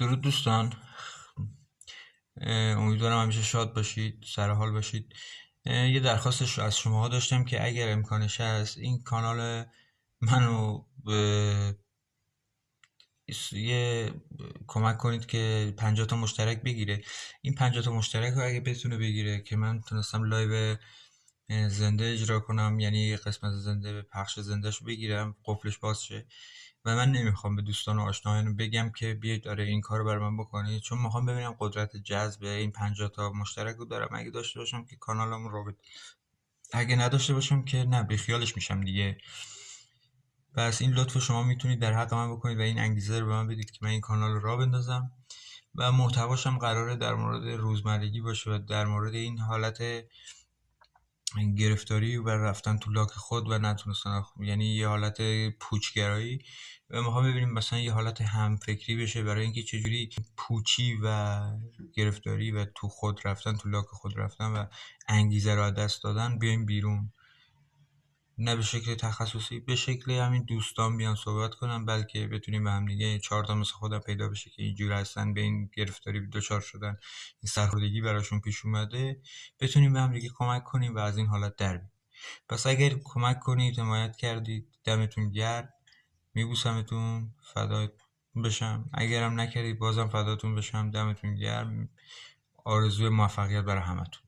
درود دوستان. امیدوارم همیشه شاد باشید، سر حال باشید. یه درخواست از شماها داشتم که اگر امکانش هست این کانال منو یه کمک کنید که 50 تا مشترک بگیره. این 50 تا مشترک رو اگه بتونه بگیره که من تونستم لایو زنده اجرا کنم، یعنی یه قسمت زنده به پخش زندهش بگیرم، قفلش باز شه. و من نمیخوام به دوستان و آشنایان بگم که بیاید داره این کار برای من بکنید، چون میخوام ببینم قدرت جذب این 50 تا مشترک رو دارم. اگه داشته باشم که کانالم رو اگه نداشته باشم که نه، بیخیالش میشم دیگه. پس این لطف شما میتونید در حق من بکنید و این انگیزه رو به من بدید که من این کانال رو راه بندازم. و محتواشم قراره در مورد روزمرگی باشه و در مورد این حالت گرفتاری و رفتن تو لاک خود و نتونستن، یعنی یه حالت پوچگرایی. و میخوام ببینیم مثلا یه حالت همفکری بشه برای اینکه چجوری پوچی و گرفتاری و تو خود رفتن، تو لاک خود رفتن و انگیزه رو از دست دادن بیایم بیرون. نه به شکل تخصصی، به شکل همین دوستان بیان صحبت کنن، بلکه بتونیم به هم دیگه 4 تا مثل خودم پیدا بشه که اینجور هستن، به این گرفتاری دچار شدن، این سرخوردگی براشون پیش اومده، بتونیم به هم دیگه کمک کنیم و از این حالت در بیاییم. پس اگر کمک کنید، حمایت کردید، دمتون گرم. میبوسمتون، فدات بشم. اگرم نکردید بازم فداتون بشم، دمتون گرم. آرزوی موفقیت برای همتون.